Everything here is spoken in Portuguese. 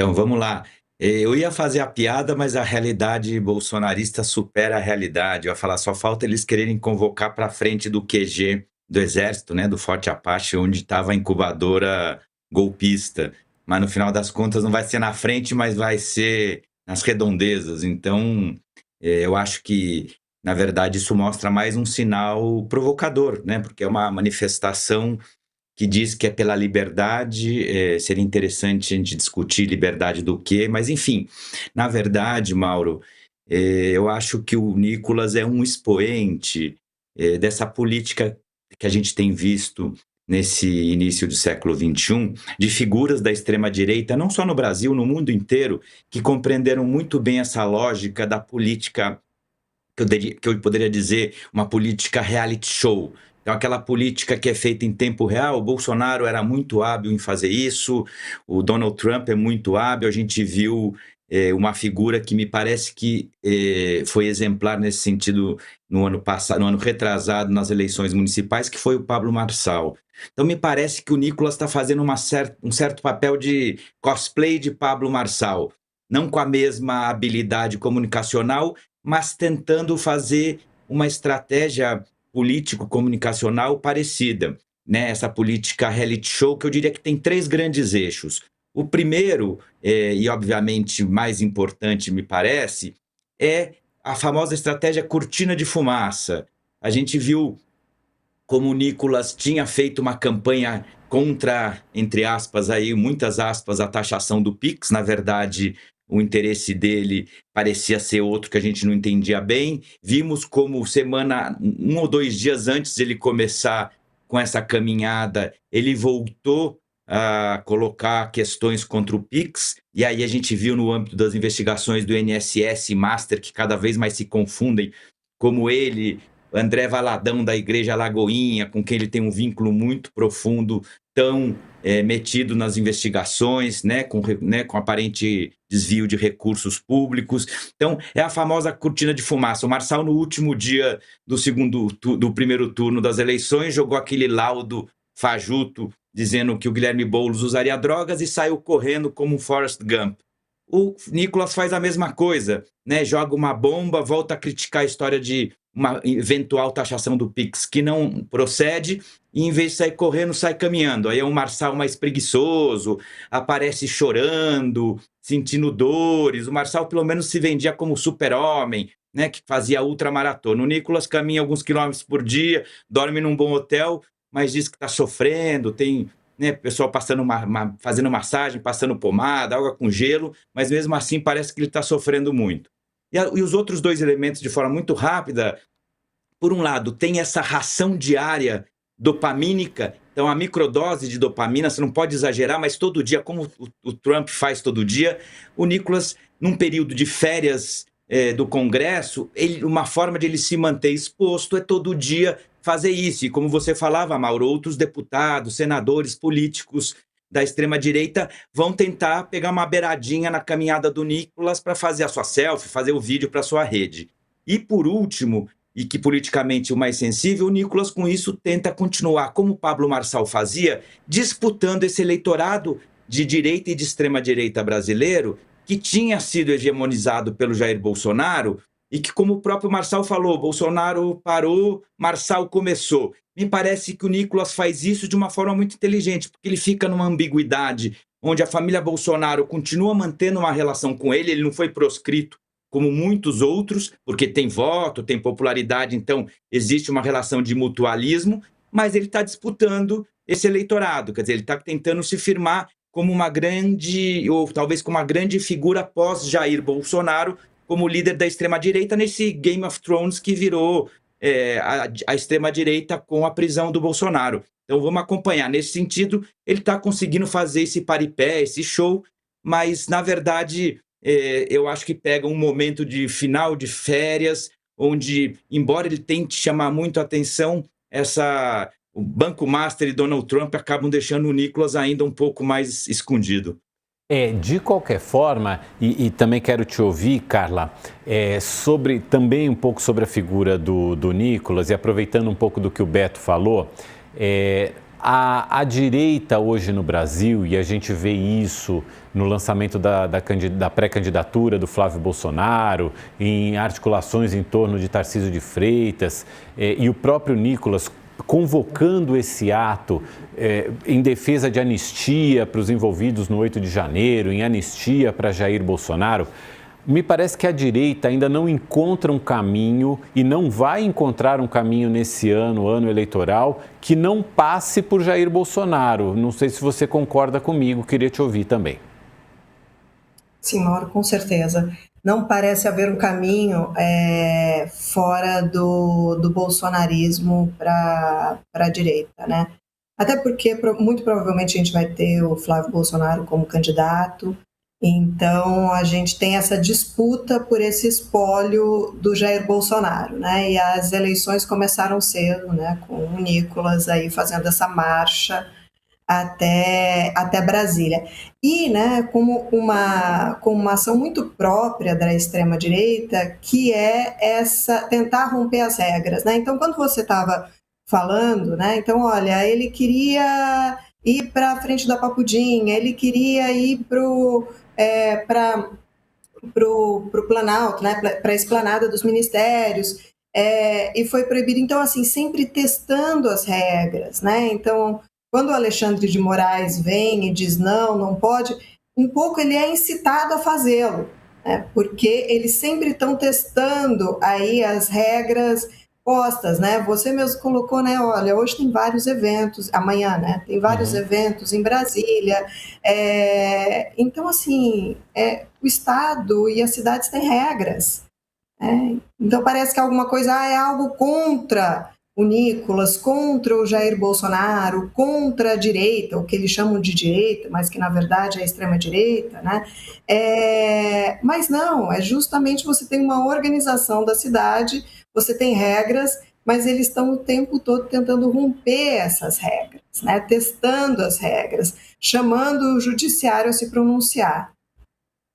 Então, vamos lá. Eu ia fazer a piada, mas a realidade bolsonarista supera a realidade. Eu ia falar, só falta eles quererem convocar para frente do QG do Exército, né, do Forte Apache, onde estava a incubadora golpista. Mas no final das contas não vai ser na frente, mas vai ser nas redondezas. Então, eu acho que, na verdade, isso mostra mais um sinal provocador, né, porque é uma manifestação que diz que é pela liberdade. Seria interessante a gente discutir liberdade do quê, mas enfim, na verdade, Mauro, eu acho que o Nicolas é um expoente dessa política que a gente tem visto nesse início do século XXI, de figuras da extrema-direita, não só no Brasil, no mundo inteiro, que compreenderam muito bem essa lógica da política que eu poderia dizer uma política reality show. Então, aquela política que é feita em tempo real, o Bolsonaro era muito hábil em fazer isso, o Donald Trump é muito hábil, a gente viu uma figura que me parece que foi exemplar nesse sentido no ano passado, no ano retrasado, nas eleições municipais, que foi o Pablo Marçal. Então, me parece que o Nicolas está fazendo um certo papel de cosplay de Pablo Marçal, não com a mesma habilidade comunicacional, mas tentando fazer uma estratégia político-comunicacional parecida, né? Essa política reality show, que eu diria que tem três grandes eixos. O primeiro, e obviamente mais importante, me parece, é a famosa estratégia cortina de fumaça. A gente viu como o Nicolas tinha feito uma campanha contra, entre aspas, aí, muitas aspas, a taxação do Pix. Na verdade, o interesse dele parecia ser outro que a gente não entendia bem. Vimos como um ou dois dias antes de ele começar com essa caminhada, ele voltou a colocar questões contra o Pix, e aí a gente viu no âmbito das investigações do INSS e Master, que cada vez mais se confundem, como ele, André Valadão, da Igreja Lagoinha, com quem ele tem um vínculo muito profundo, tão metido nas investigações, né, com aparente desvio de recursos públicos. Então, é a famosa cortina de fumaça. O Marçal, no último dia do primeiro turno das eleições, jogou aquele laudo fajuto dizendo que o Guilherme Boulos usaria drogas e saiu correndo como um Forrest Gump. O Nicolas faz a mesma coisa, né? Joga uma bomba, volta a criticar a história de uma eventual taxação do Pix que não procede, e em vez de sair correndo, sai caminhando. Aí é um Marçal mais preguiçoso, aparece chorando, sentindo dores. O Marçal pelo menos se vendia como super-homem, né, que fazia ultramaratona. O Nicolas caminha alguns quilômetros por dia, dorme num bom hotel, mas diz que está sofrendo, tem, né, pessoal passando fazendo massagem, passando pomada, água com gelo, mas mesmo assim parece que ele está sofrendo muito. E os outros dois elementos, de forma muito rápida, por um lado, tem essa ração diária dopamínica, então a microdose de dopamina, você não pode exagerar, mas todo dia, como o Trump faz todo dia, o Nicolas, num período de férias do Congresso, uma forma de ele se manter exposto é todo dia fazer isso. E como você falava, Mauro, outros deputados, senadores, políticos da extrema-direita vão tentar pegar uma beiradinha na caminhada do Nicolas para fazer a sua selfie, fazer o vídeo para a sua rede. E por último, e que politicamente o mais sensível, o Nicolas com isso tenta continuar, como o Pablo Marçal fazia, disputando esse eleitorado de direita e de extrema-direita brasileiro, que tinha sido hegemonizado pelo Jair Bolsonaro, e que, como o próprio Marçal falou, Bolsonaro parou, Marçal começou. Me parece que o Nicolas faz isso de uma forma muito inteligente, porque ele fica numa ambiguidade, onde a família Bolsonaro continua mantendo uma relação com ele não foi proscrito como muitos outros, porque tem voto, tem popularidade, então existe uma relação de mutualismo, mas ele está disputando esse eleitorado, quer dizer, ele está tentando se firmar como uma grande, ou talvez como uma grande figura pós-Jair Bolsonaro, como líder da extrema-direita nesse Game of Thrones que virou a extrema-direita com a prisão do Bolsonaro. Então vamos acompanhar. Nesse sentido, ele está conseguindo fazer esse paripé, esse show, mas, na verdade, eu acho que pega um momento de final de férias, onde, embora ele tente chamar muito a atenção, o Banco Master e Donald Trump acabam deixando o Nicolas ainda um pouco mais escondido. De qualquer forma, e também quero te ouvir, Carla, também um pouco sobre a figura do Nicolas, e aproveitando um pouco do que o Beto falou, a direita hoje no Brasil, e a gente vê isso no lançamento da pré-candidatura do Flávio Bolsonaro, em articulações em torno de Tarcísio de Freitas, e o próprio Nicolas convocando esse ato em defesa de anistia para os envolvidos no 8 de janeiro, em anistia para Jair Bolsonaro, me parece que a direita ainda não encontra um caminho e não vai encontrar um caminho nesse ano eleitoral, que não passe por Jair Bolsonaro. Não sei se você concorda comigo, queria te ouvir também. Sim, Mauro, com certeza. Não parece haver um caminho fora do bolsonarismo para a direita, né? Até porque muito provavelmente a gente vai ter o Flávio Bolsonaro como candidato, então a gente tem essa disputa por esse espólio do Jair Bolsonaro, né? E as eleições começaram cedo, né? Com o Nicolas aí fazendo essa marcha até Brasília. E, né, como uma ação muito própria da extrema-direita, que é tentar romper as regras, né? Então, quando você estava falando, né, então, olha, ele queria ir para a frente da Papudinha, ele queria ir para o Planalto, né, para a esplanada dos ministérios, e foi proibido. Então, assim, sempre testando as regras, né? Então, quando o Alexandre de Moraes vem e diz não pode, um pouco ele é incitado a fazê-lo, né? Porque eles sempre estão testando aí as regras postas, né? Você mesmo colocou, né? Olha, hoje tem vários eventos, amanhã, né? Tem vários eventos em Brasília. Então, assim, o Estado e as cidades têm regras. Então, parece que alguma coisa é algo contra o Nicolas, contra o Jair Bolsonaro, contra a direita, o que eles chamam de direita, mas que na verdade é a extrema-direita, né? Mas não, é justamente você tem uma organização da cidade, você tem regras, mas eles estão o tempo todo tentando romper essas regras, né? Testando as regras, chamando o judiciário a se pronunciar.